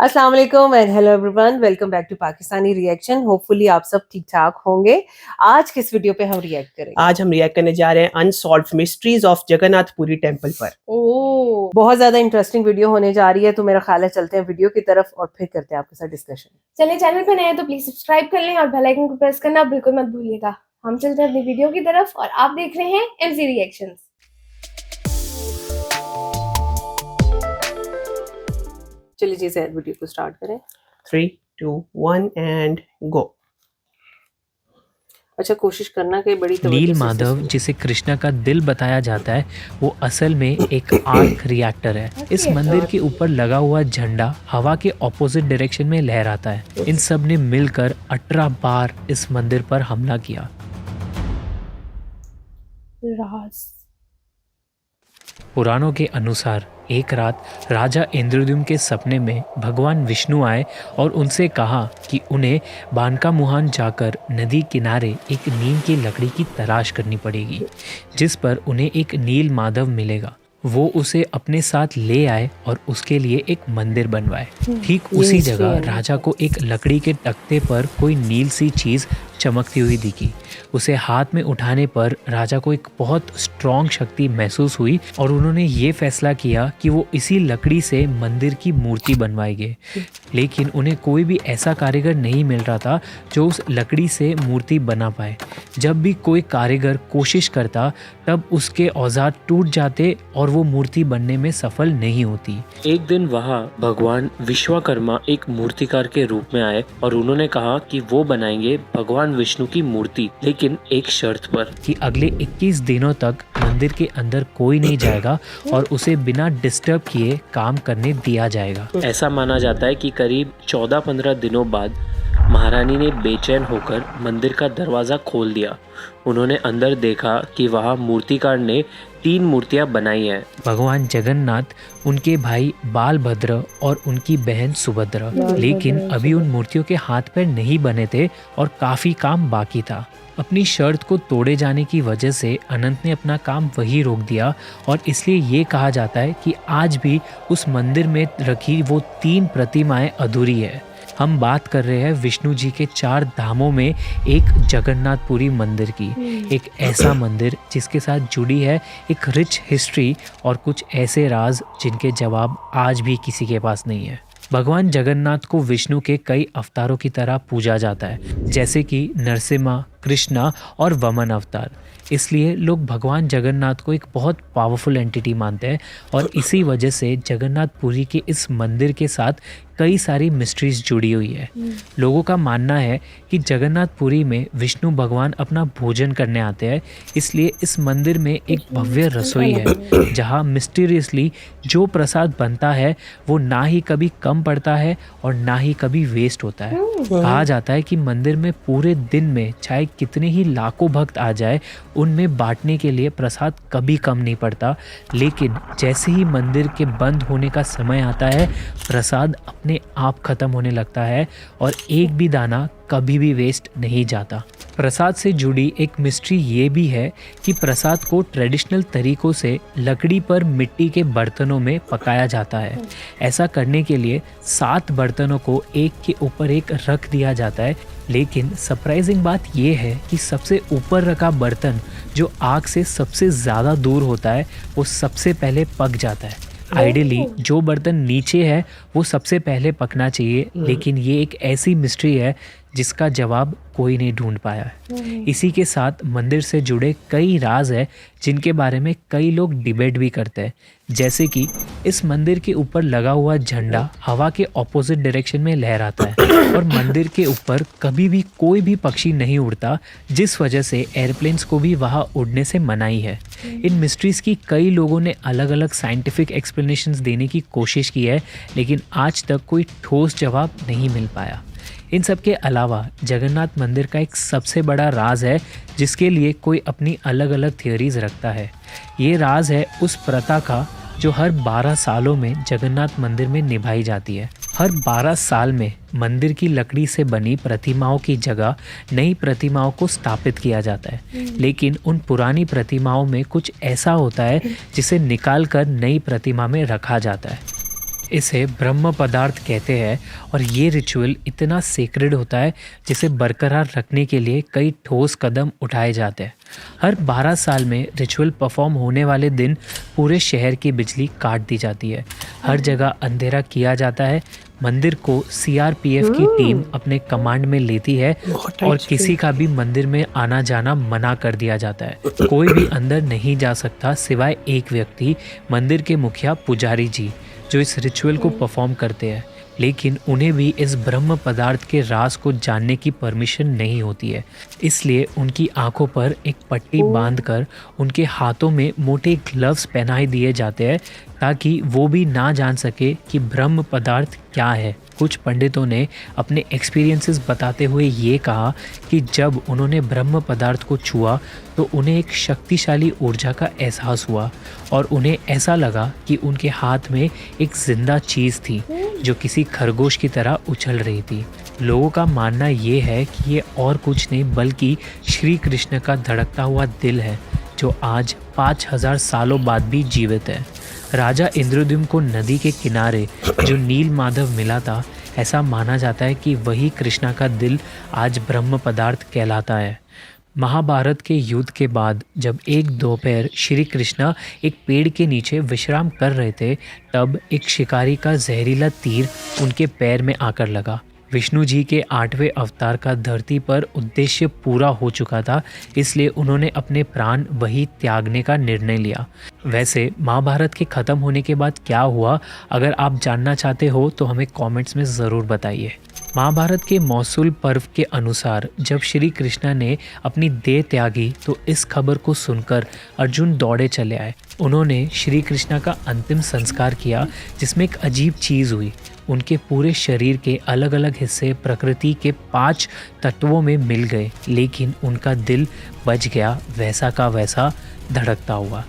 अस्सलाम वालेकुम and hello everyone, welcome back to Pakistani reaction. Hopefully आप सब ठीक ठाक होंगे। आज किस वीडियो पे हम रिएक्ट करेंगे? आज हम रिएक्ट करने जा रहे हैं unsolved mysteries of Jagannath Puri temple पर। ओह, बहुत ज्यादा इंटरेस्टिंग वीडियो होने जा रही है, तो मेरा ख्याल है चलते हैं वीडियो की तरफ और फिर करते हैं आपके साथ डिस्कशन। चलिए, चैनल पे नए हैं तो प्लीज सब्सक्राइब कर लें और बेल आइकन को प्रेस करना बिल्कुल मत भूलिएगा। हम चलते हैं अपनी वीडियो की तरफ और आप देख रहे हैं एमसी रिएक्शंस। चलिए जी सर, वीडियो को स्टार्ट करें। 3, 2, 1 एंड गो। अच्छा, कोशिश करना कि बड़ी तवज्जो नील से माधव, सुने। जिसे कृष्णा का दिल बताया जाता है, वो असल में एक आर्क रिएक्टर है। इस मंदिर के ऊपर लगा हुआ झंडा हवा के ऑपोजिट डायरेक्शन में लहराता है। इन सब ने मिलकर 18 बार इस मंदिर पर हमला किया। राज। पुराणों के अनुसार एक रात राजा इंद्रद्युम्न के सपने में भगवान विष्णु आए और उनसे कहा कि उन्हें बानका मुहान जाकर नदी किनारे एक नीम की लकड़ी की तलाश करनी पड़ेगी, जिस पर उन्हें एक नील माधव मिलेगा। वो उसे अपने साथ ले आए और उसके लिए एक मंदिर बनवाए। ठीक उसी जगह राजा को एक लकड़ी के तख्ते पर कोई नील सी चीज़ चमकती हुई दिखी। उसे हाथ में उठाने पर राजा को एक बहुत स्ट्रॉन्ग शक्ति महसूस हुई और उन्होंने ये फैसला किया कि वो इसी लकड़ी से मंदिर की मूर्ति बनवाएंगे। लेकिन उन्हें कोई भी ऐसा कारीगर नहीं मिल रहा था जो उस लकड़ी से मूर्ति बना पाए। जब भी कोई कारीगर कोशिश करता तब उसके औजार टूट जाते और वो मूर्ति बनने में सफल नहीं होती। एक दिन वहाँ भगवान विश्वकर्मा एक मूर्तिकार के रूप में आए और उन्होंने कहा कि वो बनाएंगे भगवान विष्णु की मूर्ति, लेकिन एक शर्त पर कि अगले 21 दिनों तक मंदिर के अंदर कोई नहीं जाएगा और उसे बिना डिस्टर्ब किए काम करने दिया जाएगा। ऐसा माना जाता है कि करीब 14-15 दिनों बाद महारानी ने बेचैन होकर मंदिर का दरवाज़ा खोल दिया। उन्होंने अंदर देखा कि वहाँ मूर्तिकार ने 3 मूर्तियाँ बनाई हैं। भगवान जगन्नाथ, उनके भाई बालभद्र और उनकी बहन सुभद्रा। लेकिन अभी उन मूर्तियों के हाथ पैर नहीं बने थे और काफ़ी काम बाकी था। अपनी शर्त को तोड़े जाने की वजह से अनंत ने अपना काम वही रोक दिया और इसलिए ये कहा जाता है कि आज भी उस मंदिर में रखी वो 3 प्रतिमाएं अधूरी है। हम बात कर रहे हैं विष्णु जी के 4 धामों में एक जगन्नाथपुरी मंदिर की। एक ऐसा मंदिर जिसके साथ जुड़ी है एक रिच हिस्ट्री और कुछ ऐसे राज जिनके जवाब आज भी किसी के पास नहीं है। भगवान जगन्नाथ को विष्णु के कई अवतारों की तरह पूजा जाता है, जैसे कि नरसिम्हा, कृष्णा और वामन अवतार। इसलिए लोग भगवान जगन्नाथ को एक बहुत पावरफुल एंटिटी मानते हैं और इसी वजह से जगन्नाथपुरी के इस मंदिर के साथ कई सारी मिस्ट्रीज जुड़ी हुई है। लोगों का मानना है कि जगन्नाथपुरी में विष्णु भगवान अपना भोजन करने आते हैं, इसलिए इस मंदिर में एक भव्य रसोई है जहां मिस्टीरियसली जो प्रसाद बनता है वो ना ही कभी कम पड़ता है और ना ही कभी वेस्ट होता है। कहा जाता है कि मंदिर में पूरे दिन में चाहे कितने ही लाखों भक्त आ जाए, उनमें बांटने के लिए प्रसाद कभी कम नहीं पड़ता। लेकिन जैसे ही मंदिर के बंद होने का समय आता है, प्रसाद अपने आप खत्म होने लगता है और एक भी दाना कभी भी वेस्ट नहीं जाता। प्रसाद से जुड़ी एक मिस्ट्री ये भी है कि प्रसाद को ट्रेडिशनल तरीकों से लकड़ी पर मिट्टी के बर्तनों में पकाया जाता है। ऐसा करने के लिए 7 बर्तनों को एक के ऊपर एक रख दिया जाता है। लेकिन सरप्राइजिंग बात यह है कि सबसे ऊपर रखा बर्तन जो आग से सबसे ज़्यादा दूर होता है वो सबसे पहले पक जाता है। आइडियली जो बर्तन नीचे है वो सबसे पहले पकना चाहिए, लेकिन ये एक ऐसी मिस्ट्री है जिसका जवाब कोई नहीं ढूंढ पाया है। इसी के साथ मंदिर से जुड़े कई राज है जिनके बारे में कई लोग डिबेट भी करते हैं, जैसे कि इस मंदिर के ऊपर लगा हुआ झंडा हवा के ऑपोजिट डायरेक्शन में लहराता है और मंदिर के ऊपर कभी भी कोई भी पक्षी नहीं उड़ता, जिस वजह से एयरप्लेन्स को भी वहाँ उड़ने से मनाही है। इन मिस्ट्रीज़ की कई लोगों ने अलग अलग साइंटिफिक एक्सप्लेनेशंस देने की कोशिश की है, लेकिन आज तक कोई ठोस जवाब नहीं मिल पाया। इन सब के अलावा जगन्नाथ मंदिर का एक सबसे बड़ा राज है जिसके लिए कोई अपनी अलग अलग थियोरीज रखता है। ये राज है उस प्रथा का जो हर 12 सालों में जगन्नाथ मंदिर में निभाई जाती है। हर 12 साल में मंदिर की लकड़ी से बनी प्रतिमाओं की जगह नई प्रतिमाओं को स्थापित किया जाता है, लेकिन उन पुरानी प्रतिमाओं में कुछ ऐसा होता है जिसे निकाल कर नई प्रतिमा में रखा जाता है। इसे ब्रह्म पदार्थ कहते हैं और ये रिचुअल इतना सेक्रेड होता है जिसे बरकरार रखने के लिए कई ठोस कदम उठाए जाते हैं। हर 12 साल में रिचुअल परफॉर्म होने वाले दिन पूरे शहर की बिजली काट दी जाती है। हर जगह अंधेरा किया जाता है। मंदिर को सीआरपीएफ की टीम अपने कमांड में लेती है और किसी का भी मंदिर में आना जाना मना कर दिया जाता है। कोई भी अंदर नहीं जा सकता सिवाय एक व्यक्ति, मंदिर के मुखिया पुजारी जी, जो इस रिचुअल को परफॉर्म करते हैं। लेकिन उन्हें भी इस ब्रह्म पदार्थ के राज को जानने की परमिशन नहीं होती है, इसलिए उनकी आंखों पर एक पट्टी बांधकर उनके हाथों में मोटे ग्लव्स पहनाए दिए जाते हैं ताकि वो भी ना जान सके कि ब्रह्म पदार्थ क्या है। कुछ पंडितों ने अपने एक्सपीरियंसेस बताते हुए ये कहा कि जब उन्होंने ब्रह्म पदार्थ को छुआ तो उन्हें एक शक्तिशाली ऊर्जा का एहसास हुआ और उन्हें ऐसा लगा कि उनके हाथ में एक जिंदा चीज़ थी जो किसी खरगोश की तरह उछल रही थी। लोगों का मानना ये है कि ये और कुछ नहीं बल्कि श्री कृष्ण का धड़कता हुआ दिल है जो आज 5000 सालों बाद भी जीवित है। राजा इंद्रद्युम्न को नदी के किनारे जो नील माधव मिला था, ऐसा माना जाता है कि वही कृष्णा का दिल आज ब्रह्म पदार्थ कहलाता है। महाभारत के युद्ध के बाद जब एक दोपहर श्री कृष्णा एक पेड़ के नीचे विश्राम कर रहे थे, तब एक शिकारी का जहरीला तीर उनके पैर में आकर लगा। विष्णु जी के 8वें अवतार का धरती पर उद्देश्य पूरा हो चुका था, इसलिए उन्होंने अपने प्राण वही त्यागने का निर्णय लिया। वैसे महाभारत के ख़त्म होने के बाद क्या हुआ, अगर आप जानना चाहते हो तो हमें कमेंट्स में ज़रूर बताइए। महाभारत के मौसूल पर्व के अनुसार जब श्री कृष्णा ने अपनी देह त्यागी तो इस खबर को सुनकर अर्जुन दौड़े चले आए। उन्होंने श्री कृष्णा का अंतिम संस्कार किया, जिसमें एक अजीब चीज़ हुई। उनके पूरे शरीर के अलग अलग हिस्से प्रकृति के 5 तत्वों में मिल गए, लेकिन उनका दिल बच गया वैसा का वैसा धड़कता हुआ।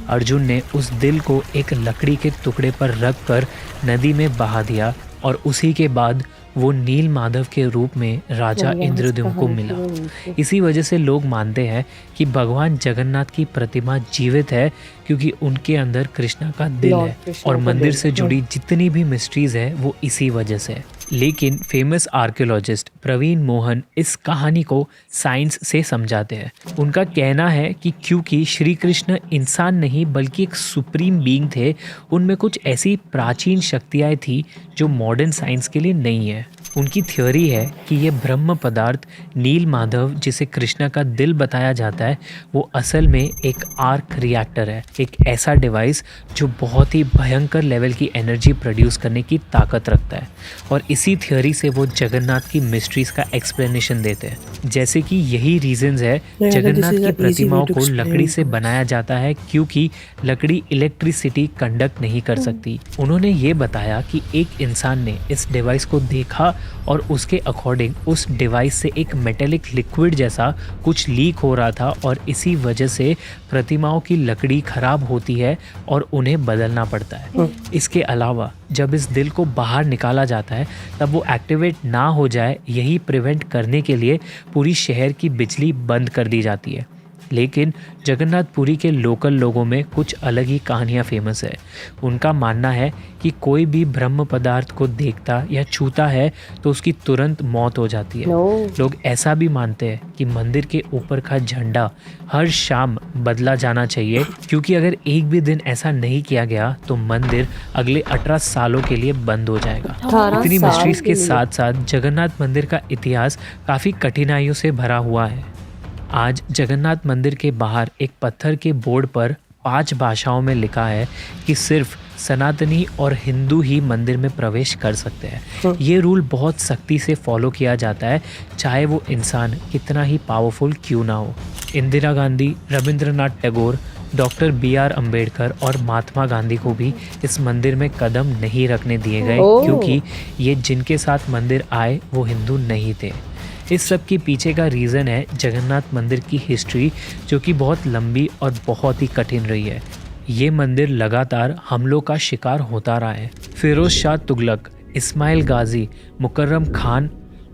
अर्जुन ने उस दिल को एक लकड़ी के टुकड़े पर रख कर नदी में बहा दिया और उसी के बाद वो नील माधव के रूप में राजा इंद्रद्युम्न को मिला। इसी वजह से लोग मानते हैं कि भगवान जगन्नाथ की प्रतिमा जीवित है, क्योंकि उनके अंदर कृष्णा का दिल है और मंदिर से जुड़ी जितनी भी मिस्ट्रीज है वो इसी वजह से है। लेकिन फेमस आर्कियोलॉजिस्ट प्रवीण मोहन इस कहानी को साइंस से समझाते हैं। उनका कहना है कि क्योंकि श्री कृष्ण इंसान नहीं बल्कि एक सुप्रीम बीइंग थे, उनमें कुछ ऐसी प्राचीन शक्तियाँ थी जो मॉडर्न साइंस के लिए नहीं है। उनकी थ्योरी है कि ये ब्रह्म पदार्थ नील माधव, जिसे कृष्णा का दिल बताया जाता है, वो असल में एक आर्क रिएक्टर है, एक ऐसा डिवाइस जो बहुत ही भयंकर लेवल की एनर्जी प्रोड्यूस करने की ताकत रखता है। और इसी थ्योरी से वो जगन्नाथ की मिस्ट्रीज का एक्सप्लेनेशन देते हैं। जैसे कि यही रीजंस है जगन्नाथ की प्रतिमाओं को लकड़ी से बनाया जाता है, क्योंकि लकड़ी इलेक्ट्रिसिटी कंडक्ट नहीं कर सकती। उन्होंने ये बताया कि एक इंसान ने इस डिवाइस को देखा और उसके अकॉर्डिंग उस डिवाइस से एक मेटेलिक लिक्विड जैसा कुछ लीक हो रहा था और इसी वजह से प्रतिमाओं की लकड़ी खराब होती है और उन्हें बदलना पड़ता है। इसके अलावा जब इस दिल को बाहर निकाला जाता है तब वो एक्टिवेट ना हो जाए, यही प्रिवेंट करने के लिए पूरी शहर की बिजली बंद कर दी जाती है। लेकिन जगन्नाथपुरी के लोकल लोगों में कुछ अलग ही कहानियाँ फेमस है। उनका मानना है कि कोई भी ब्रह्म पदार्थ को देखता या छूता है तो उसकी तुरंत मौत हो जाती है। लोग ऐसा भी मानते हैं कि मंदिर के ऊपर का झंडा हर शाम बदला जाना चाहिए, क्योंकि अगर एक भी दिन ऐसा नहीं किया गया तो मंदिर अगले 18 सालों के लिए बंद हो जाएगा। इतनी मिस्ट्रीज के साथ साथ जगन्नाथ मंदिर का इतिहास काफ़ी कठिनाइयों से भरा हुआ है। आज जगन्नाथ मंदिर के बाहर एक पत्थर के बोर्ड पर 5 भाषाओं में लिखा है कि सिर्फ सनातनी और हिंदू ही मंदिर में प्रवेश कर सकते हैं। ये रूल बहुत सख्ती से फॉलो किया जाता है, चाहे वो इंसान कितना ही पावरफुल क्यों ना हो। इंदिरा गांधी, रविंद्रनाथ टैगोर, डॉक्टर BR अम्बेडकर और महात्मा गांधी को भी इस मंदिर में कदम नहीं रखने दिए गए, क्योंकि ये जिनके साथ मंदिर आए वो हिंदू नहीं थे। इस सब के पीछे का रीज़न है जगन्नाथ मंदिर की हिस्ट्री, जो कि बहुत लंबी और बहुत ही कठिन रही है। ये मंदिर लगातार हमलों का शिकार होता रहा है। फिरोज शाह तुगलक, इस्माइल गाजी, मुकर्रम खान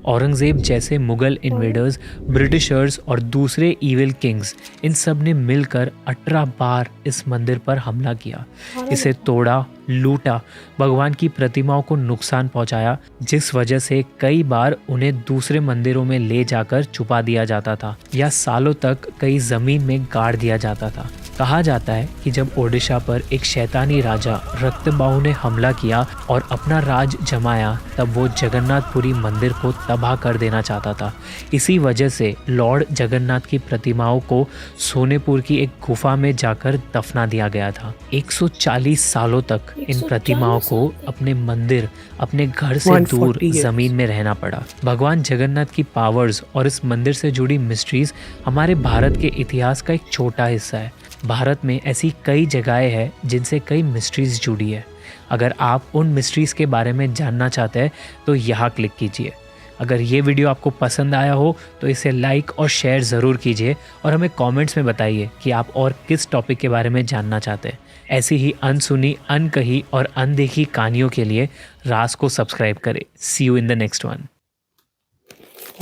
औरंगज़ेब जैसे मुग़ल इन्वेडर्स, ब्रिटिशर्स और दूसरे ईविल किंग्स, इन सब ने मिलकर 18 बार इस मंदिर पर हमला किया, इसे तोड़ा, लूटा, भगवान की प्रतिमाओं को नुकसान पहुंचाया, जिस वजह से कई बार उन्हें दूसरे मंदिरों में ले जाकर छुपा दिया जाता था या सालों तक कई ज़मीन में गाड़ दिया जाता था। कहा जाता है कि जब ओडिशा पर एक शैतानी राजा रक्तबाहु ने हमला किया और अपना राज जमाया, तब वो जगन्नाथपुरी मंदिर को तबाह कर देना चाहता था। इसी वजह से लॉर्ड जगन्नाथ की प्रतिमाओं को सोनेपुर की एक गुफा में जाकर दफना दिया गया था। 140 सालों तक इन प्रतिमाओं को अपने मंदिर, अपने घर से दूर जमीन में रहना पड़ा। भगवान जगन्नाथ की पावर्स और इस मंदिर से जुड़ी मिस्ट्रीज हमारे भारत के इतिहास का एक छोटा हिस्सा है। भारत में ऐसी कई जगहें हैं जिनसे कई मिस्ट्रीज जुड़ी है। अगर आप उन मिस्ट्रीज के बारे में जानना चाहते हैं तो यहाँ क्लिक कीजिए। अगर ये वीडियो आपको पसंद आया हो तो इसे लाइक और शेयर ज़रूर कीजिए और हमें कमेंट्स में बताइए कि आप और किस टॉपिक के बारे में जानना चाहते हैं। ऐसी ही अनसुनी, अनकही और अनदेखी कहानियों के लिए राज को सब्सक्राइब करें। See you in the next one.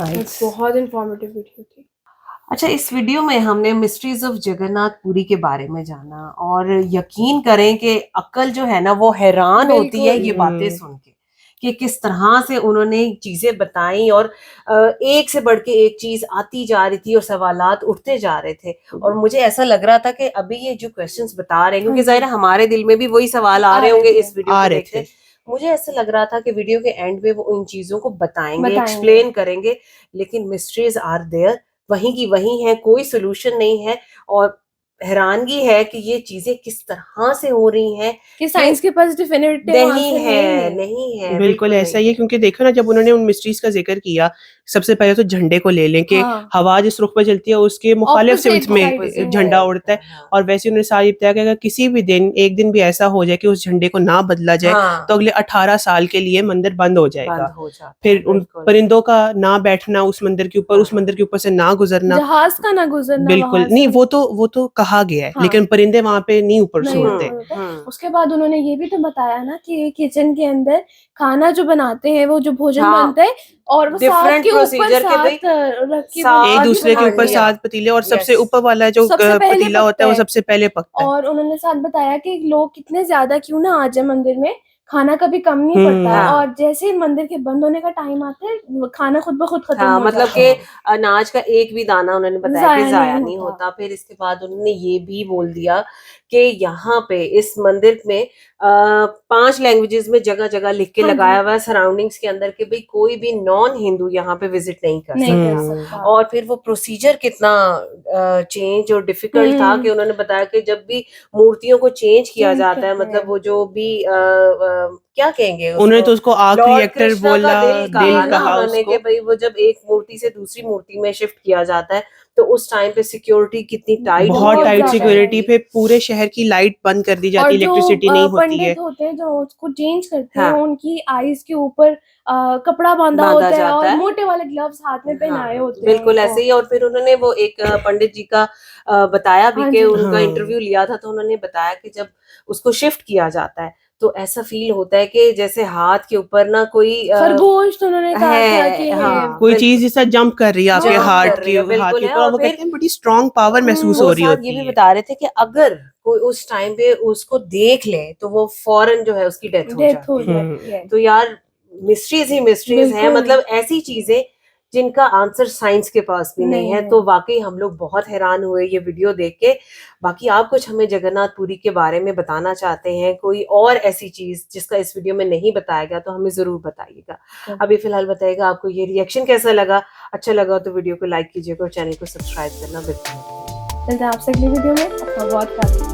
बहुत इंफॉर्मेटिव वीडियो थी। अच्छा, इस वीडियो में हमने मिस्ट्रीज ऑफ जगन्नाथपुरी के बारे में जाना और यकीन करें कि अक्ल जो है ना वो हैरान होती है ये बातें सुन के कि किस तरह से उन्होंने चीजें बताई और एक से बढ़ के एक चीज आती जा रही थी और सवालात उठते जा रहे थे। और मुझे ऐसा लग रहा था कि अभी ये जो क्वेश्चंस बता रहे हैं, क्योंकि जाहिर है हमारे दिल में भी वही सवाल आ रहे होंगे इस वीडियो को देखते, मुझे ऐसा लग रहा था कि वीडियो के एंड में वो उन चीजों को बताएंगे, एक्सप्लेन करेंगे, लेकिन मिस्ट्रीज आर देयर, वहीं की वहीं है, कोई सोल्यूशन नहीं है। और हैरानगी है कि ये चीजें किस तरह से हो रही हैं कि साइंस के पास डिफिनिटिव नहीं है। बिल्कुल ऐसा ही है, क्योंकि देखो ना, जब उन्होंने उन मिस्ट्रीज का जिक्र किया, सबसे पहले तो झंडे को ले लें कि हवा जिस रुख पर चलती है उसके मुखालिफ सिमत में झंडा उड़ता है। और वैसे उन्होंने सारी बताया कि अगर किसी भी दिन एक दिन भी ऐसा हो जाए कि उस झंडे को ना बदला जाए तो अगले 18 साल के लिए मंदिर बंद हो जाएगा। फिर उन परिंदों का ना बैठना उस मंदिर के ऊपर, उस मंदिर के ऊपर से ना गुजरना, जहाज का ना गुजरना, बिल्कुल नहीं, वो तो कहा गया है, लेकिन परिंदे वहां पे नहीं ऊपर से उड़ते। उसके बाद उन्होंने ये भी तो बताया ना कि किचन के अंदर खाना जो बनाते हैं, वो जो भोजन बनता है और वो साथ के ऊपर एक दूसरे के ऊपर 7 पतीले और सबसे ऊपर वाला जो पतीला होता है वो सबसे पहले पकता है। और उन्होंने साथ बताया कि लोग कितने ज्यादा क्यों ना आ जाए मंदिर में, खाना कभी कम नहीं पड़ता है। और जैसे ही मंदिर के बंद होने का टाइम आता है, खाना खुद ब खुद खत्म हो मतलब कि अनाज का एक भी दाना उन्होंने बताया कि जाया नहीं होता। फिर इसके बाद उन्होंने ये भी बोल दिया कि यहाँ पे इस मंदिर में 5 लैंग्वेजेस में जगह जगह लिख के लगाया हुआ है सराउंडिंग्स के अंदर कि भाई कोई भी नॉन हिंदू यहाँ पे विजिट नहीं कर सकता। और फिर वो प्रोसीजर कितना चेंज और डिफिकल्ट था कि उन्होंने बताया कि जब भी मूर्तियों को चेंज किया जाता है, मतलब वो जो भी क्या कहेंगे, उन्होंने तो उसको आर्क रिएक्टर बोला, दिल कहा उन्होंने कि भाई वो जब एक मूर्ति से दूसरी मूर्ति में शिफ्ट किया जाता है तो उस टाइम पे सिक्योरिटी कितनी टाइट, बहुत टाइट सिक्योरिटी पे पूरे शहर की लाइट बंद कर दी जाती, इलेक्ट्रिसिटी नहीं होती है। पंडित होते हैं जो उसको चेंज करते हैं, उनकी आईज के ऊपर कपड़ा बांधा होता है और मोटे वाले ग्लव्स हाथ में पहनाए होते हैं। बिल्कुल ऐसे ही। और फिर उन्होंने वो एक पंडित जी का बताया भी कि उनका इंटरव्यू लिया था, तो उन्होंने बताया कि जब उसको शिफ्ट किया जाता है तो ऐसा फील होता है कि जैसे हाथ के ऊपर ना कोई खरगोश, तो उन्होंने कहा था कि कोई चीज जैसा जंप कर रही है आपके हाथ के ऊपर, वो कहते हैं बड़ी स्ट्रॉन्ग पावर महसूस हो रही होती है। ये भी बता रहे थे कि अगर कोई उस टाइम पे उसको देख ले तो वो फौरन जो है उसकी डेथ हो जाती है। तो यार मिस्ट्रीज ही मिस्ट्रीज हैं, मतलब ऐसी चीजें जिनका आंसर साइंस के पास भी नहीं है। तो वाकई हम लोग बहुत हैरान हुए ये वीडियो देख के। बाकी आप कुछ हमें जगन्नाथपुरी के बारे में बताना चाहते हैं, कोई और ऐसी चीज जिसका इस वीडियो में नहीं बताया गया, तो हमें जरूर बताइएगा। अभी फिलहाल बताइएगा आपको ये रिएक्शन कैसा लगा। अच्छा लगा तो वीडियो को लाइक कीजिएगा और चैनल को सब्सक्राइब करना बिल्कुल। आपसे अगली वीडियो में अपना बहुत ख्याल रखिए।